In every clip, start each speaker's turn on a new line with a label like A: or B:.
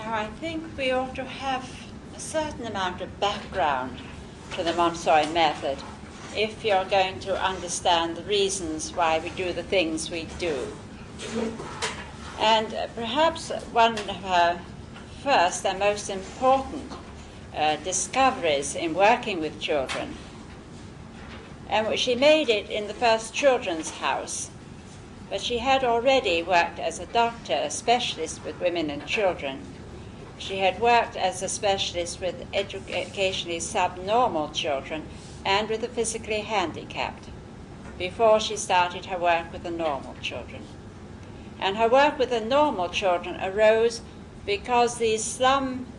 A: Now, I think we ought to have a certain amount of background to the Montessori method if you're going to understand the reasons why we do the things we do. And perhaps one of her first and most important discoveries in working with children, and she made it in the first children's house, but she had already worked as a doctor, a specialist with women and children. She had worked as a specialist with educationally subnormal children and with the physically handicapped before she started her work with the normal children. And her work with the normal children arose because these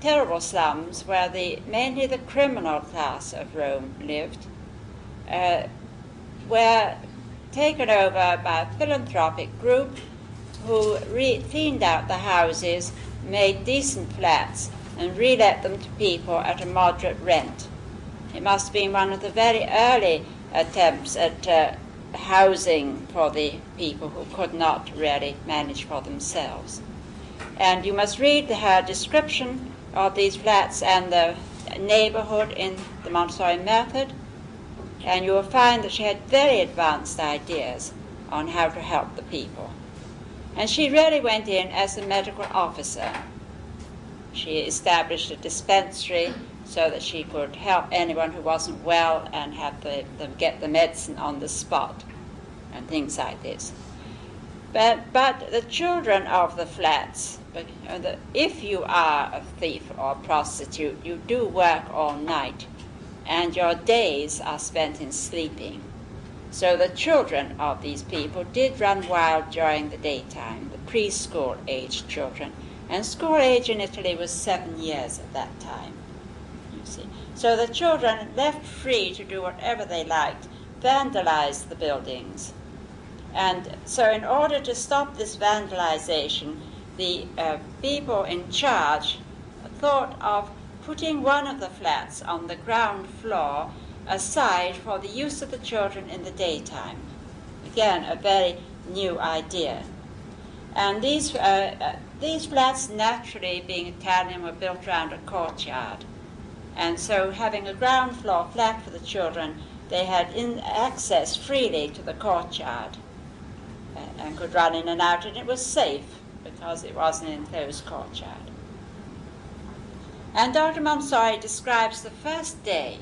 A: terrible slums where mainly the criminal class of Rome lived were taken over by a philanthropic group who cleaned out the houses, made decent flats, and relet them to people at a moderate rent. It must have been one of the very early attempts at housing for the people who could not really manage for themselves. And you must read her description of these flats and the neighborhood in the Montessori method, and you will find that she had very advanced ideas on how to help the people. And she really went in as a medical officer. She established a dispensary so that she could help anyone who wasn't well and have them get the medicine on the spot and things like this. But the children of the flats, if you are a thief or a prostitute, you do work all night, and your days are spent in sleeping. So the children of these people did run wild during the daytime, the preschool-age children. And school age in Italy was 7 years at that time, you see. So the children, left free to do whatever they liked, vandalized the buildings. And so in order to stop this vandalization, the people in charge thought of putting one of the flats on the ground floor aside for the use of the children in the daytime. Again, a very new idea. And these flats, naturally being Italian, were built around a courtyard. And so having a ground floor flat for the children, they had access freely to the courtyard and could run in and out, and it was safe because it was an enclosed courtyard. And Dr. Montessori describes the first day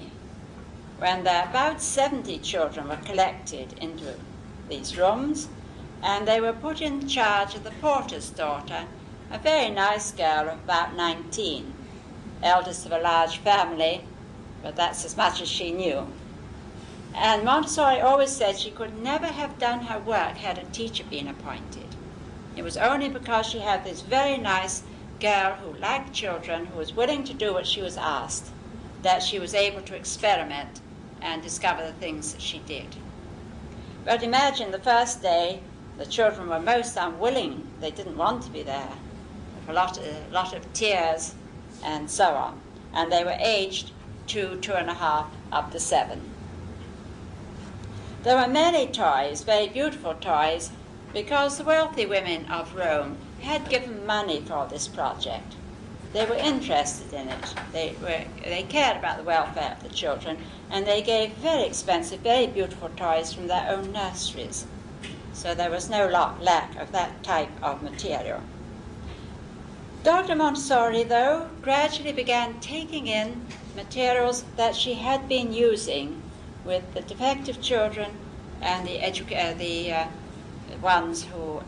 A: when about 70 children were collected into these rooms, and they were put in charge of the porter's daughter, a very nice girl of about 19, eldest of a large family, but that's as much as she knew. And Montessori always said she could never have done her work had a teacher been appointed. It was only because she had this very nice girl who liked children, who was willing to do what she was asked, that she was able to experiment and discover the things that she did. But imagine the first day, the children were most unwilling. They didn't want to be there. A lot of tears and so on. And they were aged 2, 2.5, up to 7. There were many toys, very beautiful toys, because the wealthy women of Rome had given money for this project. They were interested in it. They cared about the welfare of the children, and they gave very expensive, very beautiful toys from their own nurseries. So there was no lack of that type of material. Dr. Montessori, though, gradually began taking in materials that she had been using with the defective children and the ones who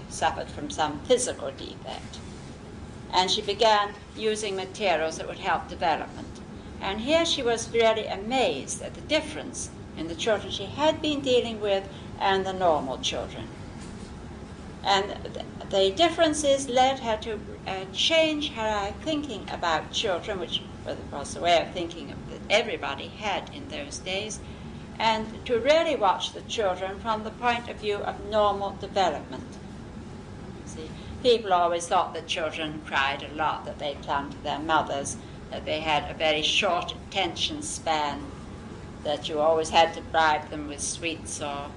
A: suffered from some physical defect. And she began using materials that would help development. And here she was really amazed at the difference in the children she had been dealing with and the normal children. And the differences led her to change her thinking about children, which was the way of thinking that everybody had in those days, and to really watch the children from the point of view of normal development. See, people always thought that children cried a lot, that they clung to their mothers, that they had a very short attention span, that you always had to bribe them with sweets or,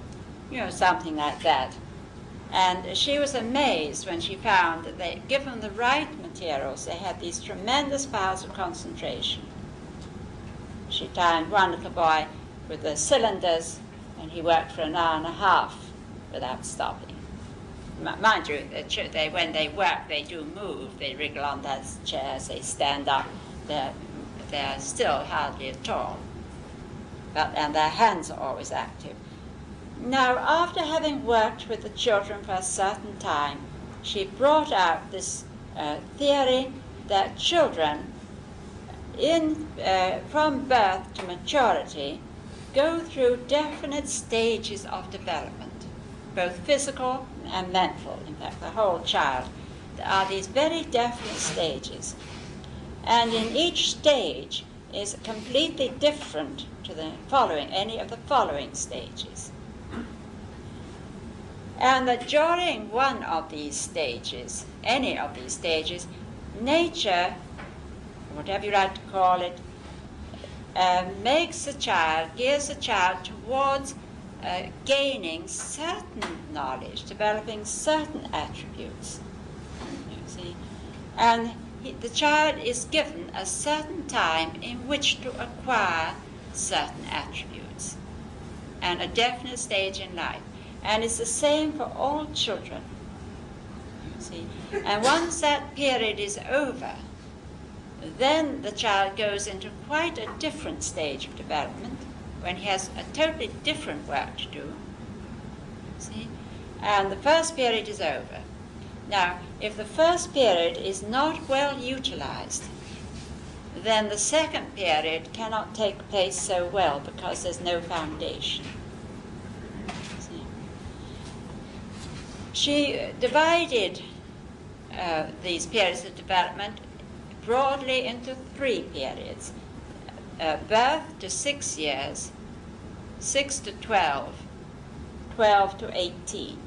A: something like that. And she was amazed when she found that they, given the right materials, they had these tremendous powers of concentration. She timed one little boy with the cylinders, and he worked for an hour and a half without stopping. Mind you, when they work, they do move. They wriggle on their chairs, they stand up. They're still hardly at all. And their hands are always active. Now, after having worked with the children for a certain time, she brought out this theory that children, from birth to maturity, go through definite stages of development, both physical and mental. In fact, the whole child. There are these very definite stages. And in each stage is completely different to any of the following stages. And that during one of these stages, any of these stages, nature, whatever you like to call it, gears the child towards gaining certain knowledge, developing certain attributes. You see? And the child is given a certain time in which to acquire certain attributes and a definite stage in life. And it's the same for all children. You see? And once that period is over, then the child goes into quite a different stage of development when he has a totally different work to do. See? And the first period is over. Now, if the first period is not well utilized, then the second period cannot take place so well because there's no foundation. See? She divided these periods of development broadly into 3 periods. Birth to 6 years, 6 to 12, 12 to 18.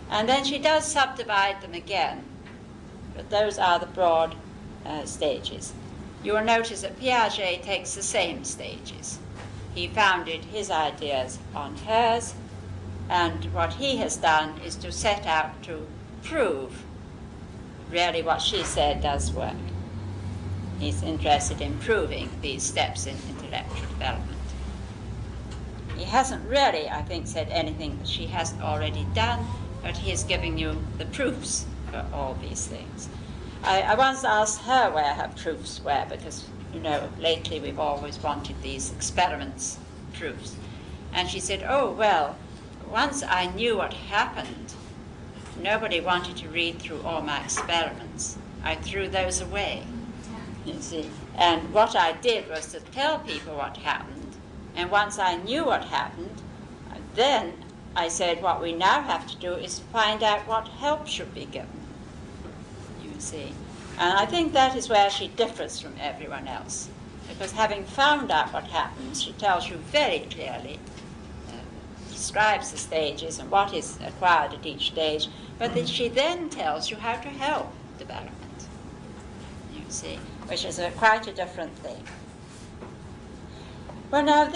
A: And then she does subdivide them again, but those are the broad stages. You will notice that Piaget takes the same stages. He founded his ideas on hers, and what he has done is to set out to prove really what she said does work. He's interested in proving these steps in intellectual development. He hasn't really, I think, said anything that she hasn't already done, but he is giving you the proofs for all these things. I once asked her where her proofs were, because, you know, lately we've always wanted these experiments, proofs. And she said, oh, well, once I knew what happened, nobody wanted to read through all my experiments. I threw those away, you see. And what I did was to tell people what happened. And once I knew what happened, then I said what we now have to do is find out what help should be given, you see. And I think that is where she differs from everyone else. Because having found out what happens, she tells you very clearly, describes the stages and what is acquired at each stage, but that she then tells you how to help development, you see, which is quite a different thing. Well, now,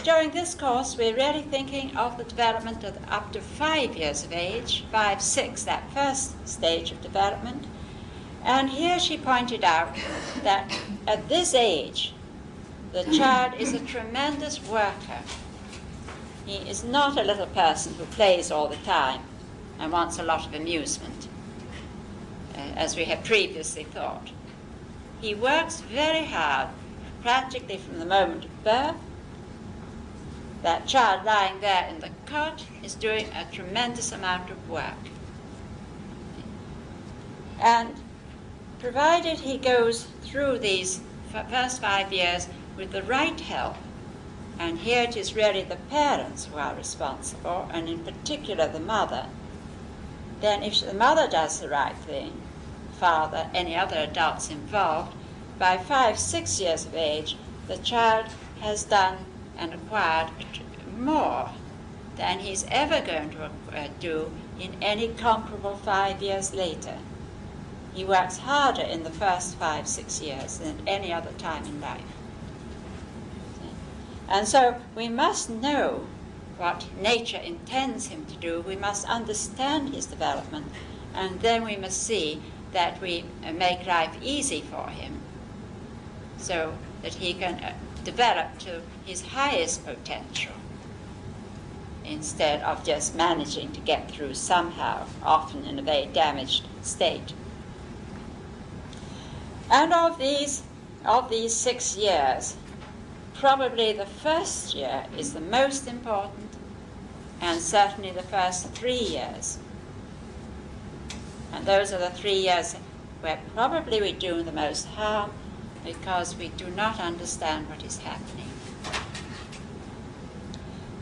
A: during this course, we're really thinking of the development of up to 5 years of age, 5, 6, that first stage of development. And here she pointed out that at this age, the child is a tremendous worker. He is not a little person who plays all the time and wants a lot of amusement, as we have previously thought. He works very hard, practically from the moment of birth. That child lying there in the cot is doing a tremendous amount of work. And provided he goes through these first 5 years with the right help, and here it is really the parents who are responsible, and in particular the mother, then if the mother does the right thing, father, any other adults involved, by 5, 6 years of age, the child has done and acquired more than he's ever going to do in any comparable 5 years later. He works harder in the first 5, 6 years than at any other time in life. And so we must know what nature intends him to do, we must understand his development, and then we must see that we make life easy for him so that he can develop to his highest potential instead of just managing to get through somehow, often in a very damaged state. And of these 6 years, probably the first year is the most important, and certainly the first 3 years. And those are the 3 years where probably we do the most harm, because we do not understand what is happening.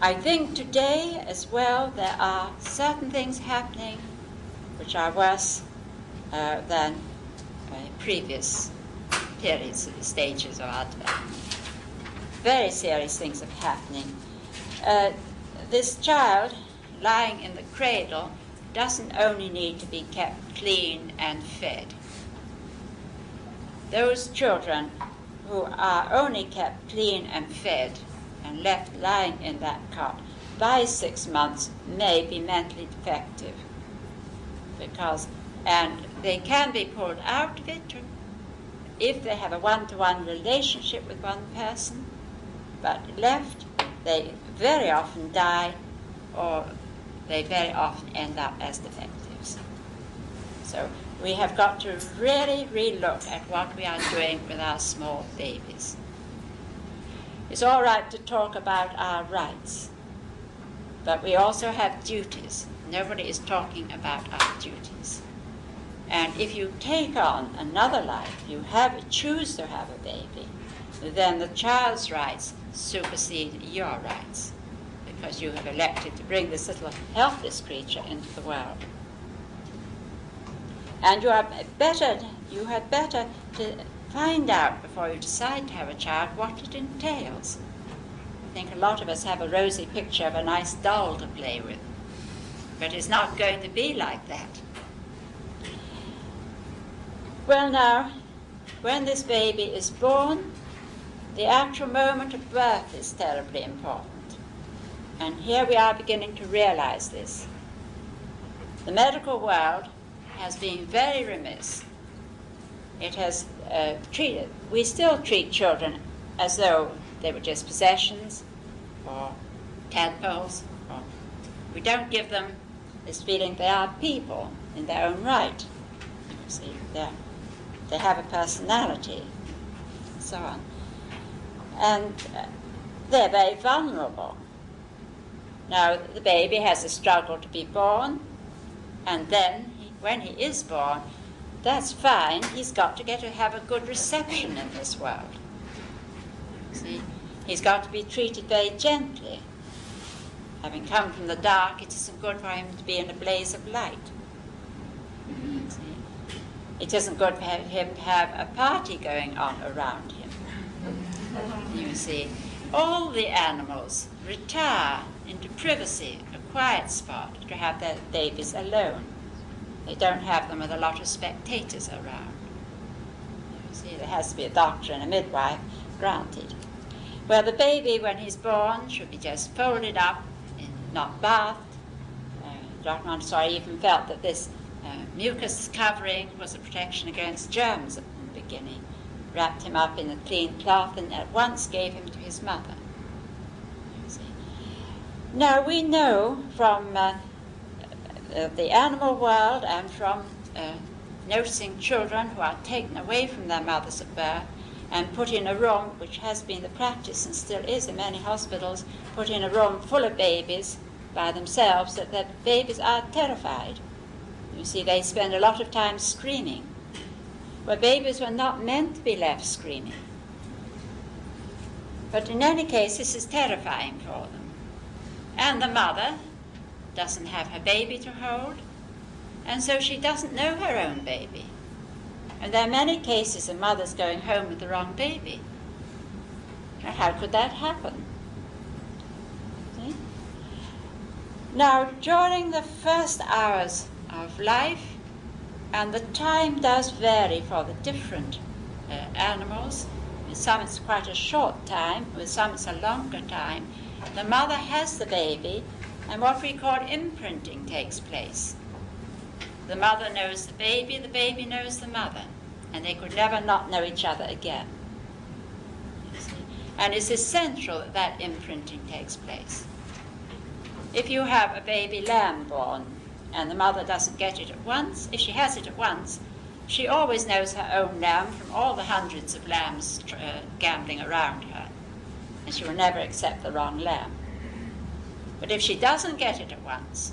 A: I think today as well there are certain things happening which are worse than previous periods, stages of our development. Very serious things are happening. This child lying in the cradle doesn't only need to be kept clean and fed. Those children who are only kept clean and fed and left lying in that cot by 6 months may be mentally defective, and they can be pulled out of it if they have a one-to-one relationship with one person, but left, they very often die, or they very often end up as defectives. So we have got to really relook at what we are doing with our small babies. It's all right to talk about our rights, but we also have duties. Nobody is talking about our duties. And if you take on another life, you choose to have a baby, then the child's rights supersede your rights, because you have elected to bring this little helpless creature into the world. And you had better to find out before you decide to have a child what it entails. I think a lot of us have a rosy picture of a nice doll to play with, but it's not going to be like that. Well now, when this baby is born, the actual moment of birth is terribly important. And here we are beginning to realize this. The medical world has been very remiss. It has we still treat children as though they were just possessions or tadpoles. We don't give them this feeling they are people in their own right. You see, they have a personality, and so on. And they're very vulnerable. Now, the baby has a struggle to be born, and then when he is born, that's fine. He's got to get to have a good reception in this world. See, he's got to be treated very gently. Having come from the dark, it isn't good for him to be in a blaze of light. See, it isn't good for him to have a party going on around him. You see, all the animals retire into privacy, a quiet spot, to have their babies alone. They don't have them with a lot of spectators around. You see, there has to be a doctor and a midwife, granted. Well, the baby, when he's born, should be just folded up and not bathed. Dr. Montessori even felt that this mucus covering was a protection against germs at the beginning. Wrapped him up in a clean cloth and at once gave him to his mother. You see. Now, we know from the animal world and from noticing children who are taken away from their mothers at birth and put in a room, which has been the practice and still is in many hospitals, put in a room full of babies by themselves, that babies are terrified. You see, they spend a lot of time screaming, where babies were not meant to be left screaming. But in any case, this is terrifying for them. And the mother doesn't have her baby to hold, and so she doesn't know her own baby. And there are many cases of mothers going home with the wrong baby. Now, how could that happen? See? Now, during the first hours of life, and the time does vary for the different animals. With some it's quite a short time, with some it's a longer time. The mother has the baby, and what we call imprinting takes place. The mother knows the baby knows the mother, and they could never not know each other again. You see? And it's essential that that imprinting takes place. If you have a baby lamb born, and the mother doesn't get it at once, if she has it at once, she always knows her own lamb from all the hundreds of lambs gambling around her, and she will never accept the wrong lamb. But if she doesn't get it at once,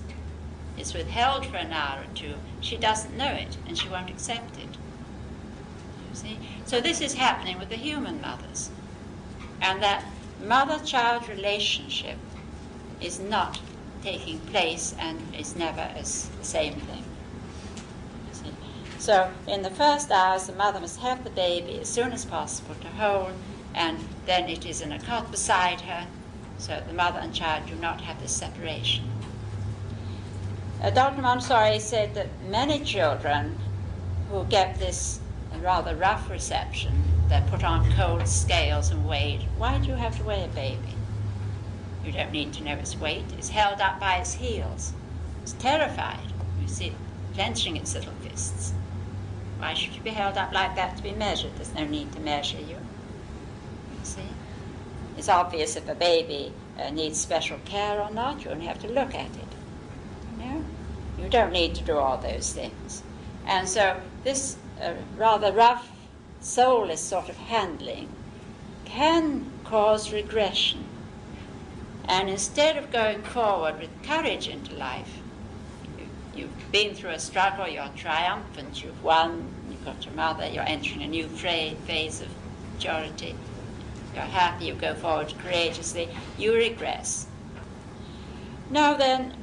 A: it's withheld for an hour or two, she doesn't know it, and she won't accept it. You see? So this is happening with the human mothers. And that mother-child relationship is not taking place and is never as the same thing. You see? So in the first hours, the mother must have the baby as soon as possible to hold, and then it is in a cot beside her, so the mother and child do not have this separation. Dr. Montessori said that many children who get this rather rough reception, they're put on cold scales and weighed. Why do you have to weigh a baby? You don't need to know its weight. It's held up by its heels. It's terrified. You see it clenching its little fists. Why should you be held up like that to be measured? There's no need to measure you. You see? It's obvious if a baby needs special care or not. You only have to look at it. You don't need to do all those things. And so this rather rough, soulless sort of handling can cause regression. And instead of going forward with courage into life, you've been through a struggle, you're triumphant, you've won, you've got your mother, you're entering a new phase of maturity, you're happy, you go forward courageously, you regress. Now then,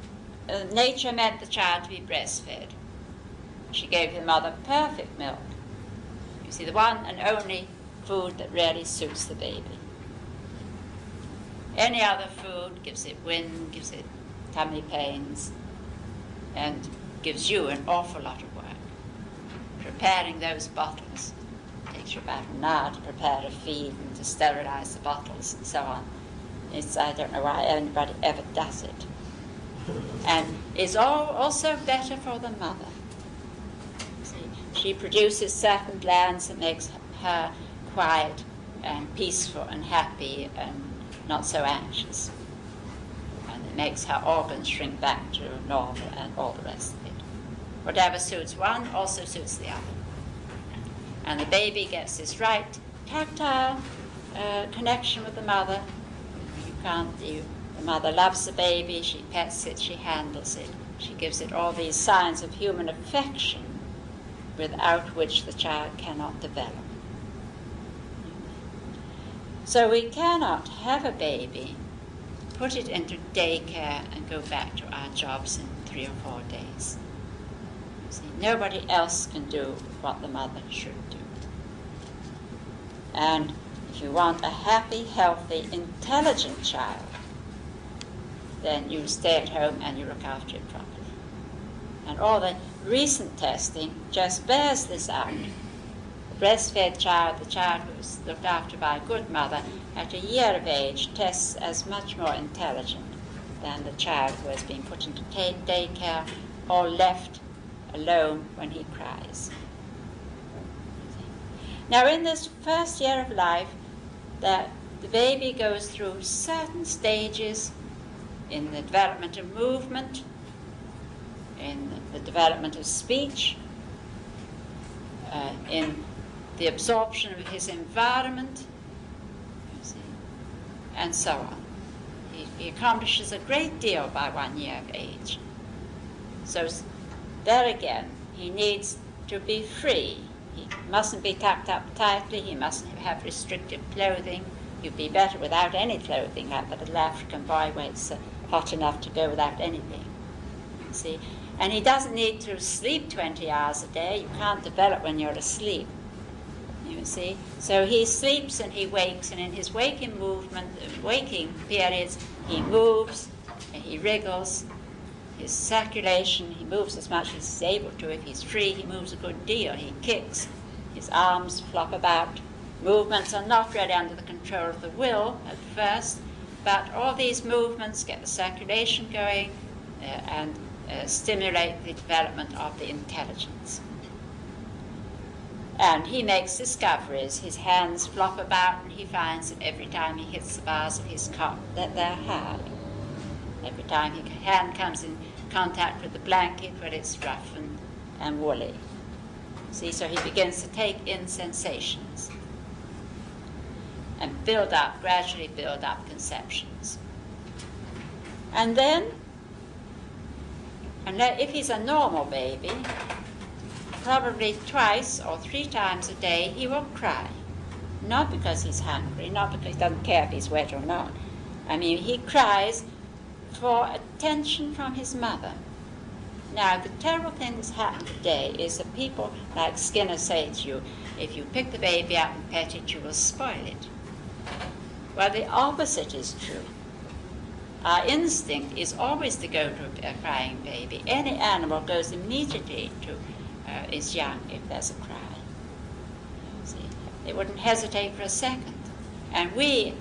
A: nature meant the child to be breastfed. She gave the mother perfect milk. You see, the one and only food that really suits the baby. Any other food gives it wind, gives it tummy pains, and gives you an awful lot of work. Preparing those bottles takes you about an hour to prepare a feed and to sterilize the bottles and so on. I don't know why anybody ever does it. And it's also better for the mother. See, she produces certain glands that makes her quiet and peaceful and happy and not so anxious. And it makes her organs shrink back to normal and all the rest of it. Whatever suits one also suits the other. And the baby gets this right tactile connection with the mother. The mother loves the baby, she pets it, she handles it. She gives it all these signs of human affection without which the child cannot develop. So we cannot have a baby, put it into daycare and go back to our jobs in 3 or 4 days. See, nobody else can do what the mother should do. And if you want a happy, healthy, intelligent child, then you stay at home and you look after it properly. And all the recent testing just bears this out. The breastfed child, the child who was looked after by a good mother, at a year of age tests as much more intelligent than the child who has been put into daycare or left alone when he cries. Now in this first year of life, the baby goes through certain stages in the development of movement, in the development of speech, in the absorption of his environment, you see, and so on. He accomplishes a great deal by 1 year of age. So there again, he needs to be free. He mustn't be tucked up tightly, he mustn't have restrictive clothing. You'd be better without any clothing, like the little African boy where it's hot enough to go without anything. You see? And he doesn't need to sleep 20 hours a day. You can't develop when you're asleep. You see? So he sleeps and he wakes, and in his waking periods, he moves, he wriggles, his circulation, he moves as much as he's able to. If he's free, he moves a good deal. He kicks, his arms flop about. Movements are not really under the control of the will at first, But all these movements get the circulation going and stimulate the development of the intelligence. And he makes discoveries. His hands flop about, and he finds that every time he hits the bars of his cot that they're hard. Every time his hand comes in contact with the blanket, well, it's rough and woolly. See, so he begins to take in sensations and gradually build up conceptions. And then, if he's a normal baby, probably 2 or 3 times a day he will cry. Not because he's hungry, not because he doesn't care if he's wet or not. I mean, he cries for attention from his mother. Now, the terrible thing that's happened today is that people like Skinner say to you, if you pick the baby up and pet it, you will spoil it. Well, the opposite is true. Our instinct is always to go to a crying baby. Any animal goes immediately to its young if there's a cry. See, they wouldn't hesitate for a second. And we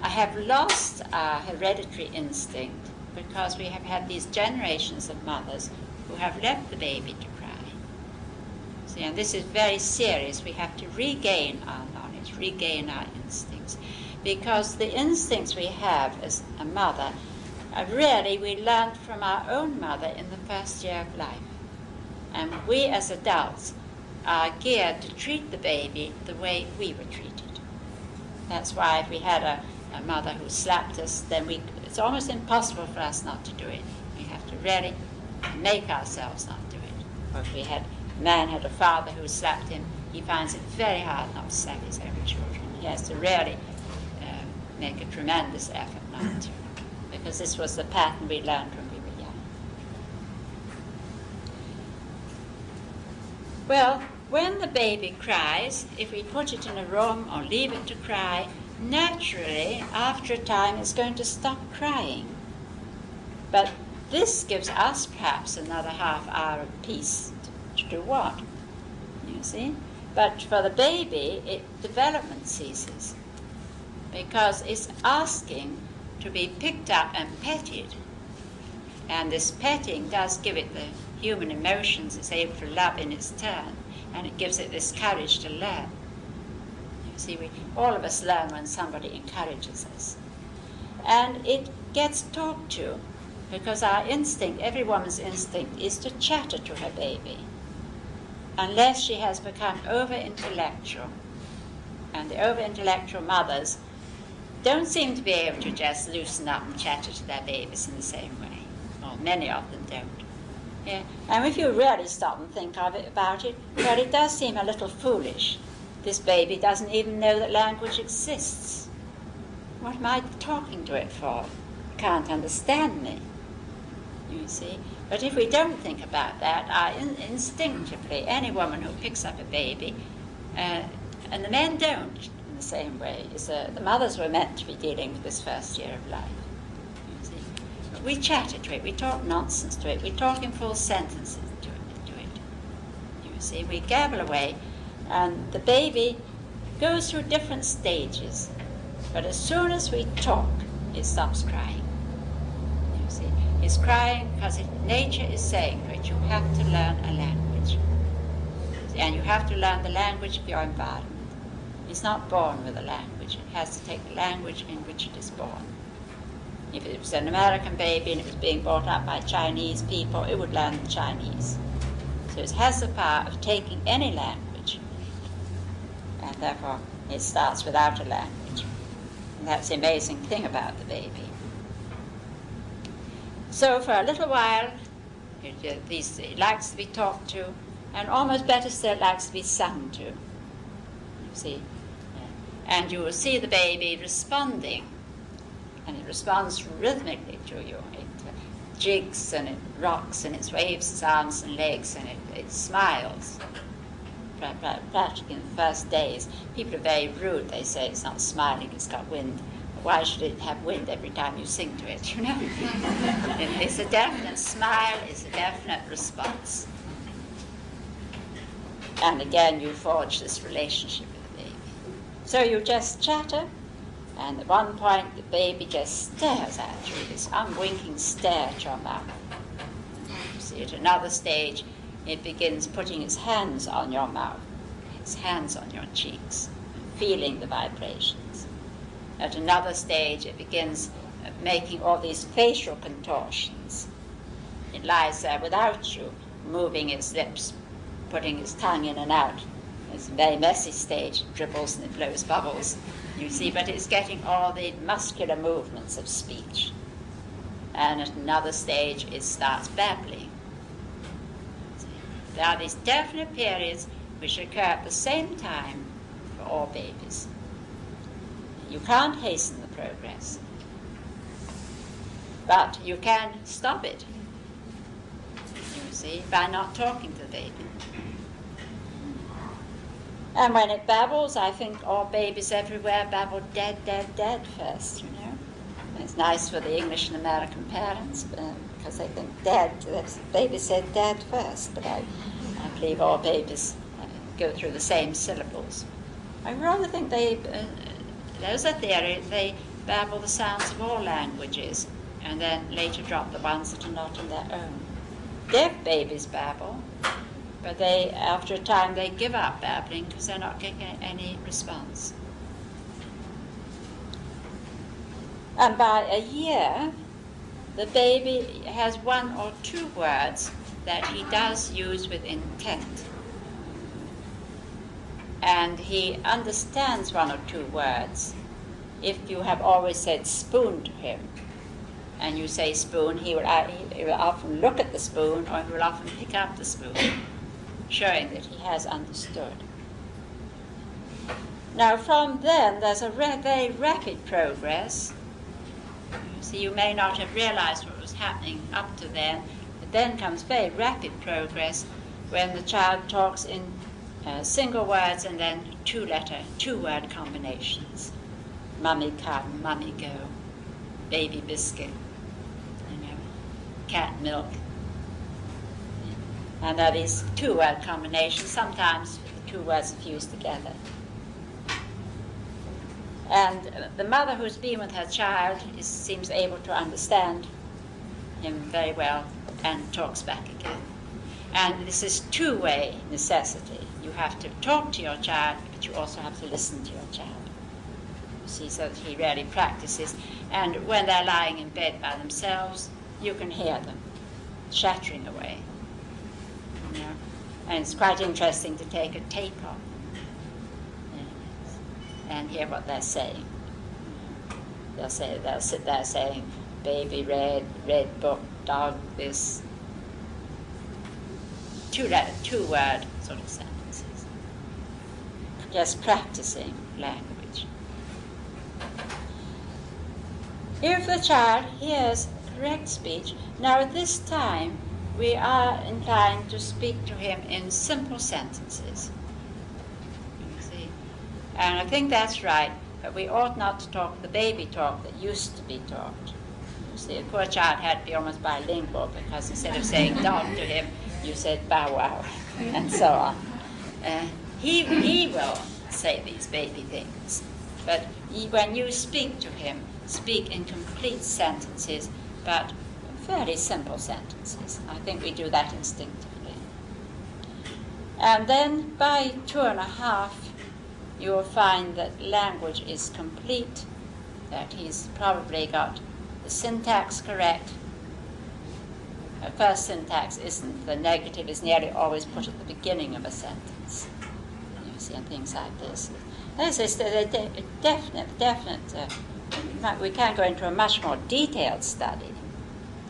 A: have lost our hereditary instinct because we have had these generations of mothers who have left the baby to cry. See, and this is very serious. We have to regain our knowledge, regain our instincts. Because the instincts we have as a mother, really we learned from our own mother in the first year of life. And we as adults are geared to treat the baby the way we were treated. That's why if we had a mother who slapped us, then it's almost impossible for us not to do it. We have to really make ourselves not do it. Or if a man had a father who slapped him, he finds it very hard not to slap his own children. He has to really make a tremendous effort not to, because this was the pattern we learned when we were young. Well, when the baby cries, if we put it in a room or leave it to cry, naturally, after a time, it's going to stop crying. But this gives us perhaps another half hour of peace to do what? You see? But for the baby, development ceases, because it's asking to be picked up and petted. And this petting does give it the human emotions. It's able to love in its turn, and it gives it this courage to learn. You see, all of us learn when somebody encourages us. And it gets talked to, because our instinct, every woman's instinct, is to chatter to her baby, unless she has become over-intellectual. And the over-intellectual mothers don't seem to be able to just loosen up and chatter to their babies in the same way. Or many of them don't. Yeah. And if you really stop and think about it, well, it does seem a little foolish. This baby doesn't even know that language exists. What am I talking to it for? It can't understand me. You see? But if we don't think about that, instinctively, any woman who picks up a baby, and the men don't, in the same way, the mothers were meant to be dealing with this first year of life. You see? But we chatter to it, we talk nonsense to it, we talk in full sentences to it. You see, we gabble away, and the baby goes through different stages. But as soon as we talk, it stops crying. You see, it's crying because nature is saying to it, you have to learn a language. And you have to learn the language of your environment. It's not born with a language. It has to take the language in which it is born. If it was an American baby and it was being brought up by Chinese people, it would learn the Chinese. So it has the power of taking any language. And therefore, it starts without a language. And that's the amazing thing about the baby. So for a little while, it likes to be talked to, and almost better still, it likes to be sung to. You see? And you will see the baby responding, and it responds rhythmically to you. It jigs and it rocks and it waves its arms and legs and it smiles. Practically in the first days, people are very rude. They say it's not smiling, it's got wind. Why should it have wind every time you sing to it, you know? It's a definite smile, it's a definite response. And again, you forge this relationship with the baby. So you just chatter, And at one point, the baby just stares at you, this unwinking stare at your mouth. You see, at another stage, it begins putting its hands on your mouth, its hands on your cheeks, feeling the vibrations. At another stage, it begins making all these facial contortions. It lies there without you, moving its lips, putting its tongue in and out. It's a very messy stage. It dribbles and it blows bubbles, you see, but it's getting all the muscular movements of speech. And at another stage, it starts babbling. There are these definite periods which occur at the same time for all babies. You can't hasten the progress, but you can stop it, you see, by not talking to the baby. And when it babbles, I think all babies everywhere babble dead, dead, dead first, you know. And it's nice for the English and American parents because they think dead, the baby said dead first, but I believe all babies go through the same syllables. I rather think there's a theory, they babble the sounds of all languages and then later drop the ones that are not in their own. Deaf babies babble, but after a time, they give up babbling because they're not getting any response. And by a year, the baby has one or two words that he does use with intent. And he understands one or two words. If you have always said spoon to him, and you say spoon, he will often look at the spoon, or he will often pick up the spoon, showing that he has understood. Now from then, there's a very rapid progress. So you may not have realized what was happening up to then, but then comes very rapid progress when the child talks in single words and then two-word combinations. Mummy come, mummy go, baby biscuit, cat milk. And there are these two-word combinations. Sometimes the two words are fused together. And the mother who's been with her child seems able to understand him very well and talks back again. And this is two-way necessity. You have to talk to your child, but you also have to listen to your child. You see, so that he really practices. And when they're lying in bed by themselves, you can hear them chattering away. You know? And it's quite interesting to take a tape of them and hear what they're saying. They'll sit there saying, baby red, red book, dog this. Two-word sort of sentences. Just practicing language. If the child hears correct speech, now at this time we are inclined to speak to him in simple sentences. You see? And I think that's right, but we ought not to talk the baby talk that used to be talked. You see, a poor child had to be almost bilingual because instead of saying dog to him, you said bow wow, and so on. He will say these baby things, but when you speak to him, speak in complete sentences, but fairly simple sentences. I think we do that instinctively. And then by 2.5, you will find that language is complete, that he's probably got the syntax correct. First syntax isn't, the negative is nearly always put at the beginning of a sentence. You see, and things like this. This is a definite, we can go into a much more detailed study.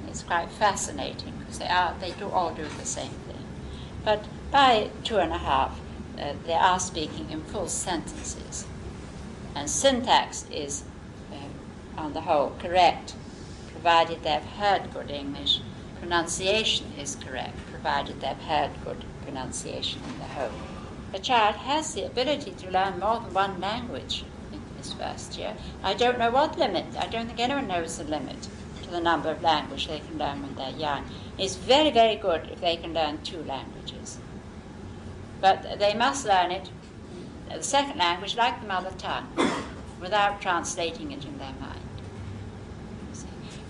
A: It's quite fascinating because they do all do the same thing. But by 2.5, they are speaking in full sentences. And syntax is, on the whole, correct, provided they've heard good English. Pronunciation is correct, provided they've heard good pronunciation in the whole. A child has the ability to learn more than one language in his first year. I don't know what limit. I don't think anyone knows the limit to the number of languages they can learn when they're young. It's very, very good if they can learn 2 languages. But they must learn it, the second language, like the mother tongue, without translating it in their mind.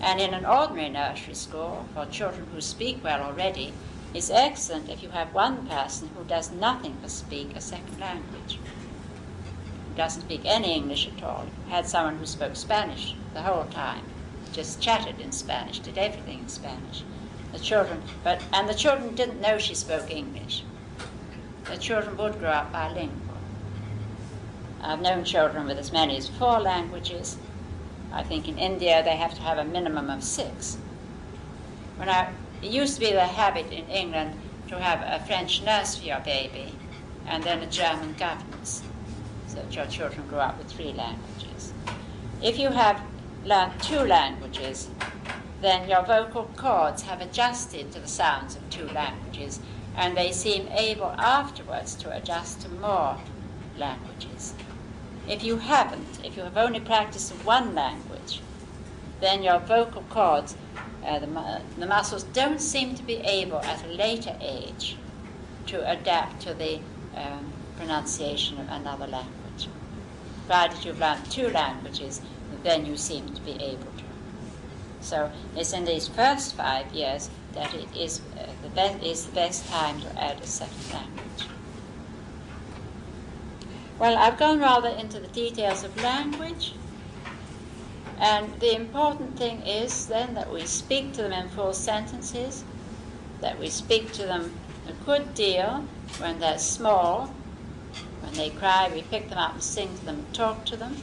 A: And in an ordinary nursery school, for children who speak well already, it's excellent if you have one person who does nothing but speak a second language, who doesn't speak any English at all. Had someone who spoke Spanish the whole time, just chatted in Spanish, did everything in Spanish. The children didn't know she spoke English. The children would grow up bilingual. I've known children with as many as 4 languages. I think in India they have to have a minimum of 6. It used to be the habit in England to have a French nurse for your baby and then a German governess, so that your children grow up with 3 languages. If you have learned 2 languages, then your vocal cords have adjusted to the sounds of 2 languages, and they seem able afterwards to adjust to more languages. If you haven't, if you have only practiced 1 language, then your vocal cords, the muscles don't seem to be able at a later age to adapt to the pronunciation of another language. Provided you've learned 2 languages, then you seem to be able to. So it's in these first 5 years that it is the best time to add a second language. Well, I've gone rather into the details of language, and the important thing is then that we speak to them in full sentences, that we speak to them a good deal when they're small. When they cry, we pick them up and sing to them and talk to them.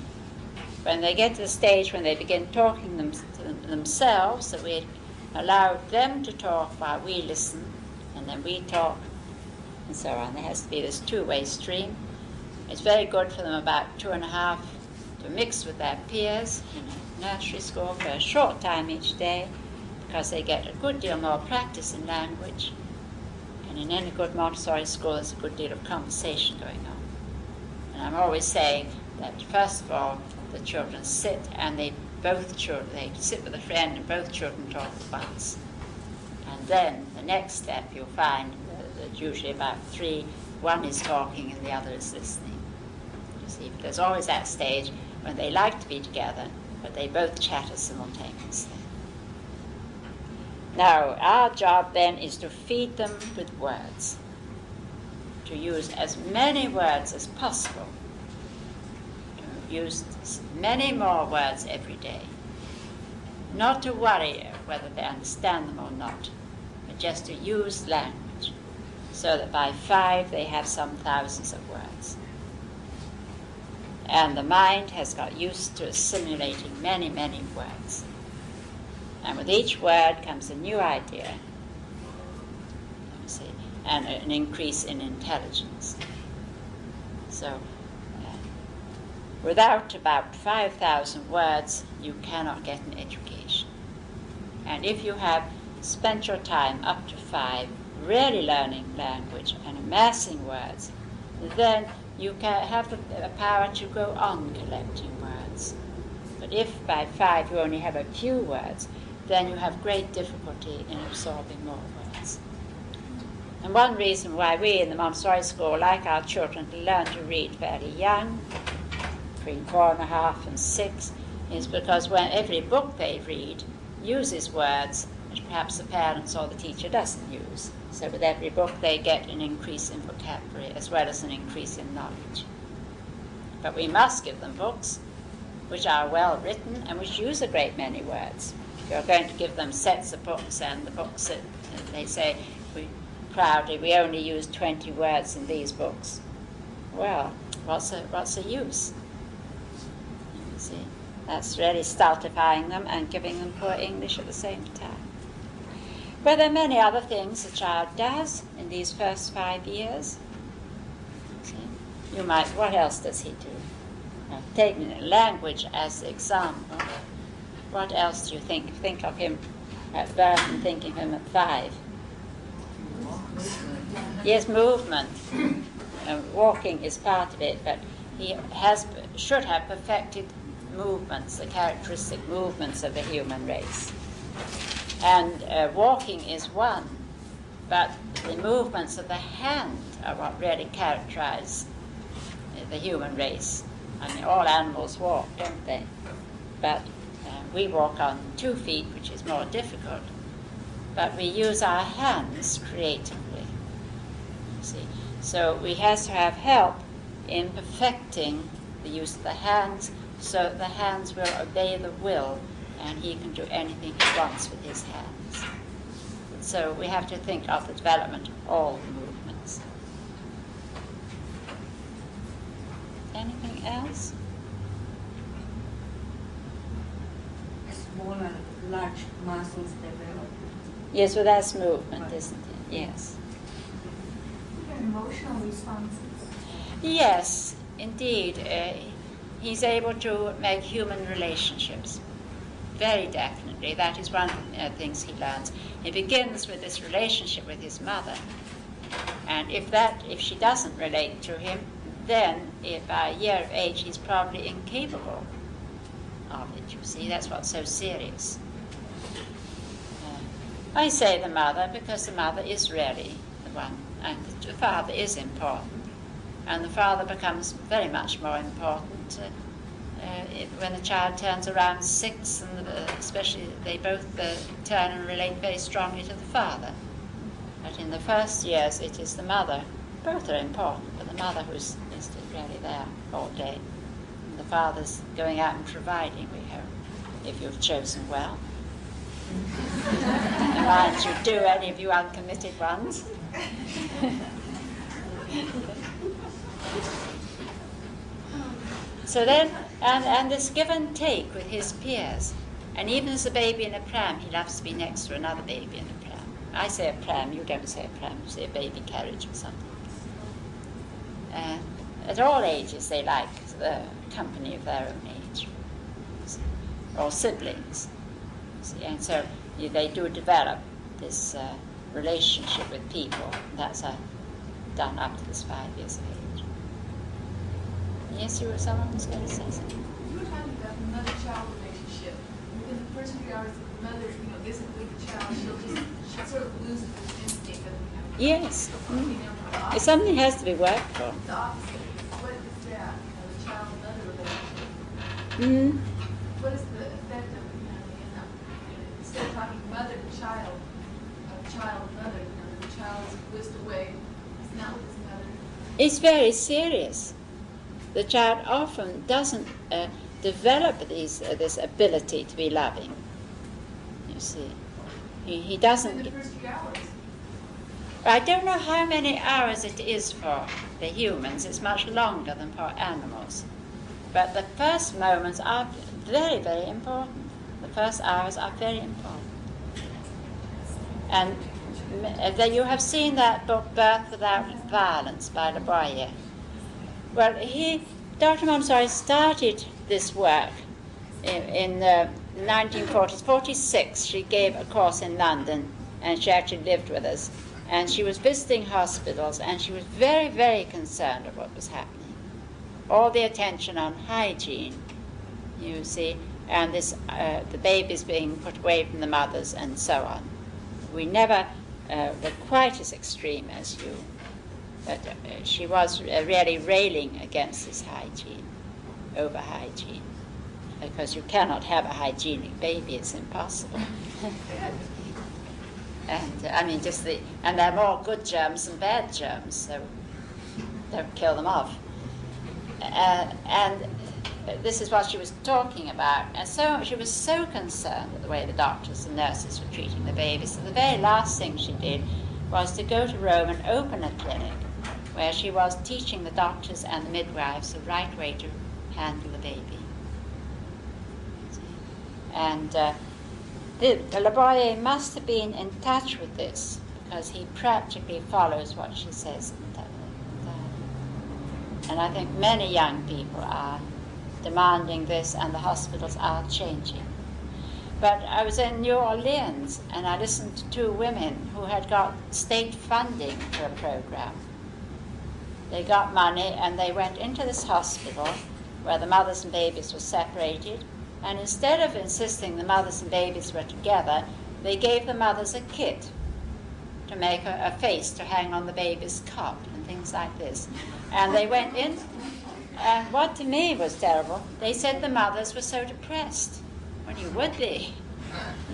A: When they get to the stage when they begin talking to themselves, that we allow them to talk while we listen, and then we talk, and so on. There has to be this 2-way stream. It's very good for them about 2.5 to mix with their peers in a nursery school for a short time each day, because they get a good deal more practice in language. And in any good Montessori school, there's a good deal of conversation going on. And I'm always saying that, first of all, the children sit, and they sit with a friend, and both children talk at once. And then the next step, you'll find that usually about 3, one is talking and the other is listening. You see, but there's always that stage when they like to be together, but they both chatter simultaneously. Now, our job then is to feed them with words, to use as many words as possible, to use many more words every day, not to worry whether they understand them or not, but just to use language, so that by 5 they have some thousands of words. And the mind has got used to assimilating many, many words. And with each word comes a new idea, you see, and an increase in intelligence. So, without about 5,000 words, you cannot get an education. And if you have spent your time up to 5 really learning language and amassing words, then you can have the power to go on collecting words. But if by 5 you only have a few words, then you have great difficulty in absorbing more words. And one reason why we in the Montessori school like our children to learn to read fairly young, between 4.5 and 6, is because when every book they read uses words which perhaps the parents or the teacher doesn't use. So with every book they get an increase in vocabulary as well as an increase in knowledge. But we must give them books which are well written and which use a great many words. If you're going to give them sets of books, and the books that they say proudly, we only use 20 words in these books. Well, what's the use? You see, that's really stultifying them and giving them poor English at the same time. But there are many other things a child does in these first 5 years. See? What else does he do? Now, taking language as the example, what else do you think of him at birth and think of him at 5? Yes, movement. Walking is part of it, but he should have perfected movements, the characteristic movements of the human race. And walking is one, but the movements of the hand are what really characterize the human race. I mean, all animals walk, don't they? But we walk on 2 feet, which is more difficult. But we use our hands creatively, you see. So we have to have help in perfecting the use of the hands, so the hands will obey the will, and he can do anything he wants with his hands. So we have to think of the development of all the movements. Anything else?
B: Smaller, large muscles develop.
A: Yes, well, that's movement, isn't it? Yes.
C: Emotional responses.
A: Yes, indeed. He's able to make human relationships. Very definitely. That is one of the things he learns. He begins with this relationship with his mother. And if she doesn't relate to him, then by a year of age, he's probably incapable of it, you see. That's what's so serious. I say the mother because the mother is really the one, and the father is important. And the father becomes very much more important when the child turns around 6, and especially they both turn and relate very strongly to the father. But in the first years, it is the mother. Both are important, but the mother who's really there all day. And the father's going out and providing, we hope, if you've chosen well. Mind you do, any of you uncommitted ones. So then, and this give and take with his peers. And even as a baby in a pram, he loves to be next to another baby in a pram. I say a pram, you don't say a pram, you say a baby carriage or something. At all ages, they like the company of their own age, or siblings. See? And so they do develop this relationship with people. That's done up to this 5 years of age. Yes, someone was going to say something.
C: You were talking about the mother-child relationship. Within the first few hours, if the mother, isn't with the child, she'll sort of lose the instinct of,
A: Yes. Something has to be worked for.
C: The opposite. What is that? The child-mother relationship.
A: Mm-hmm.
C: What is the effect of instead of talking mother-child, child-mother, the child is whisked away, he's not with his mother.
A: It's very serious. The child often doesn't develop this ability to be loving. You see, he doesn't.
C: In the first few hours.
A: I don't know how many hours it is for the humans. It's much longer than for animals. But the first moments are very, very important. The first hours are very important. And you have seen that book, Birth Without Violence, by Le Boyer. Well, Dr. Montessori started this work in the 1940s. 46, she gave a course in London, and she actually lived with us. And she was visiting hospitals, and she was very, very concerned of what was happening. All the attention on hygiene, you see, and this the babies being put away from the mothers and so on. We never were quite as extreme as you, but she was really railing against this hygiene, over-hygiene, because you cannot have a hygienic baby, it's impossible. And I mean, and there are more good germs than bad germs, so don't kill them off. And this is what she was talking about. And so she was so concerned with the way the doctors and nurses were treating the babies. So the very last thing she did was to go to Rome and open a clinic where she was teaching the doctors and the midwives the right way to handle the baby. And Le Boyer must have been in touch with this, because he practically follows what she says. And I think many young people are demanding this, and the hospitals are changing. But I was in New Orleans, and I listened to 2 women who had got state funding for a program. They got money, and they went into this hospital where the mothers and babies were separated, and instead of insisting the mothers and babies were together, they gave the mothers a kit to make a face to hang on the baby's cot and things like this. And they went in, And what to me was terrible, they said the mothers were so depressed. Well, you would be,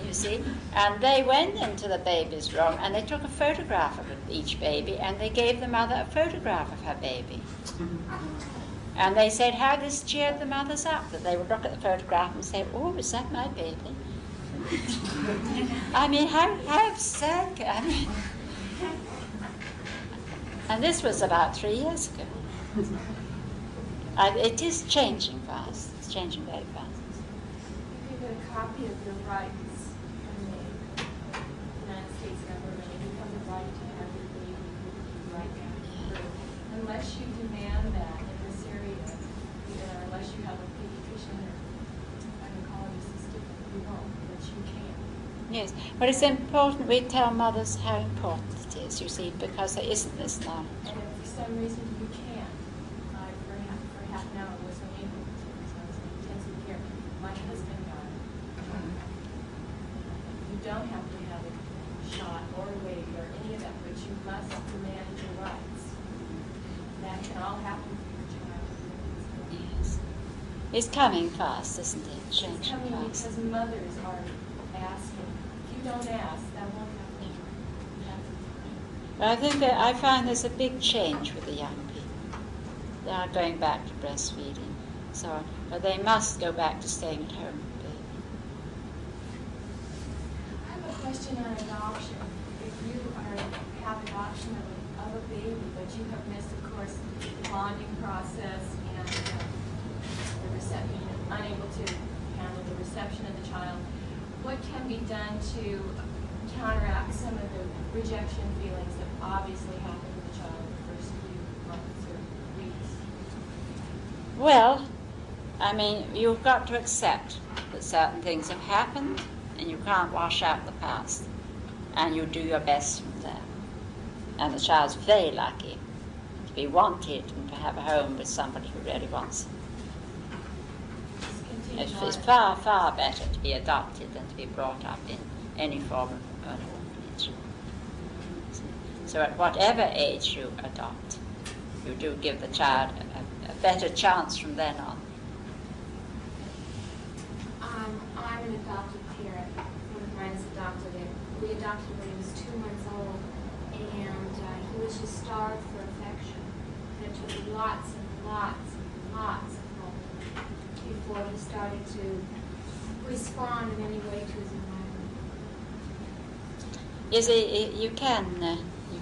A: you see. And they went into the baby's room and they took a photograph of each baby and they gave the mother a photograph of her baby. And they said how this cheered the mothers up, that they would look at the photograph and say, oh, is that my baby? I mean, how absurd. I mean, and this was about 3 years ago. It is changing fast. It's changing very fast.
D: If you get a copy of your rights from the United States government, you have the right to have your baby right down through. Unless you demand that in this area, unless you have a pediatrician or a gynecology assistant, you won't, but you can.
A: Yes, but it's important we tell mothers how important it is, you see, because there isn't this knowledge.
D: And if for some reason you can't, for half an hour was unable to, because I was in intensive care. My husband got it. You don't have to have a shot or a weight or any of that, but you must demand your rights. That can all happen for your child.
A: Yes. It's coming fast, isn't it?
D: It's
A: Changing
D: coming
A: fast.
D: because mothers are asking. If you don't ask, that won't happen.
A: But I think that I find there's a big change with the young people. They are going back to breastfeeding, so on, but they must go back to staying at home with the baby.
D: I have a question on adoption. If you have adoption of a baby, but you have missed, of course, the bonding process and the reception, unable to handle the reception of the child, what can be done to counteract some of the rejection feelings that obviously happen with the child in the first few months or weeks?
A: Well, I mean, you've got to accept that certain things have happened and you can't wash out the past. And you do your best from there. And the child's very lucky to be wanted and to have a home with somebody who really wants it. It's far, far better to be adopted than to be brought up in any form of an orphanage. So at whatever age you adopt, you do give the child a better chance from then on.
E: I'm an adopted parent. One of mine is adopted. We adopted when he was 2 months old, and he was just starved for affection. And it took lots and lots and lots of hope before he started to respond in any way to his environment.
A: You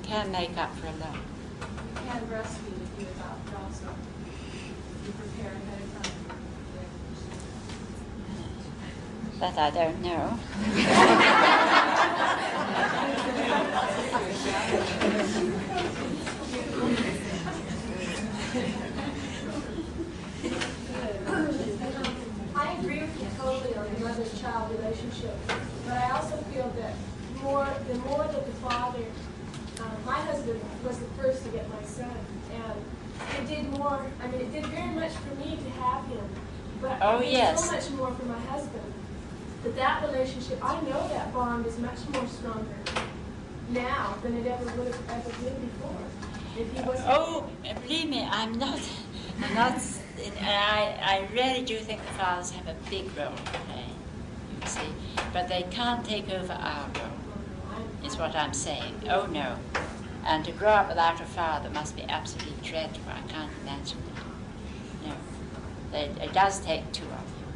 A: can make up for a lot.
D: You can breastfeed if you adopt also. You prepare ahead of time.
A: That I don't know.
F: I agree with you totally on the mother-child relationship, but I also feel that the more that the father, my husband was the first to get my son, and it did more, I mean, it did very much for me to have him, but
A: Oh,
F: it did
A: yes.
F: so much more for my husband. But that relationship, I know that bond is much more stronger now than it ever would have ever been before. If he wasn't.
A: Oh, believe me, I'm not, I really do think the fathers have a big role to play, you see, but they can't take over our role, is what I'm saying. Oh, no. And to grow up without a father must be absolutely dreadful. I can't imagine it. No. It does take two of you.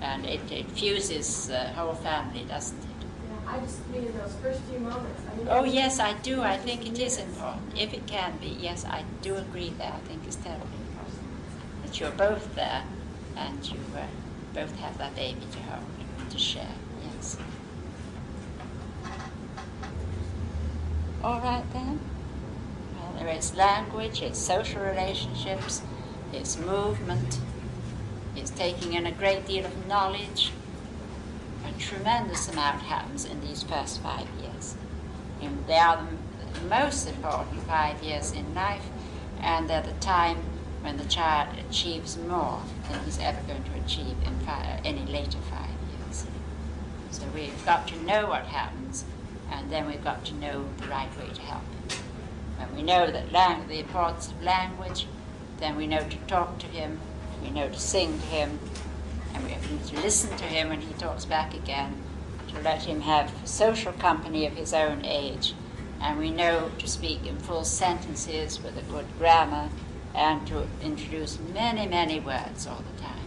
A: And it fuses the whole family, doesn't it?
F: I just mean in those first few moments. I mean,
A: Oh, yes, I do. I think it is important. If it can be, yes, I do agree there. I think it's terribly important that you're both there and you both have that baby to hold and to share. Yes. All right, then. Well, there is language, it's social relationships, it's movement, it's taking in a great deal of knowledge. A tremendous amount happens in these first 5 years. And they are the most important 5 years in life, and they're the time when the child achieves more than he's ever going to achieve in any later 5 years. So we've got to know what happens, and then we've got to know the right way to help him. When we know that the importance of language, then we know to talk to him, we know to sing to him, and we need to listen to him when he talks back again, to let him have social company of his own age, and we know to speak in full sentences with a good grammar, and to introduce many, many words all the time,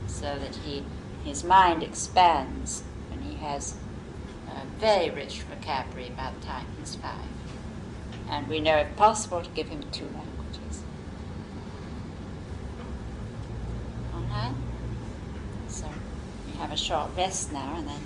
A: so that his mind expands and he has a very rich vocabulary by the time he's 5. And we know if possible to give him 2 languages. All right? So we have a short rest now and then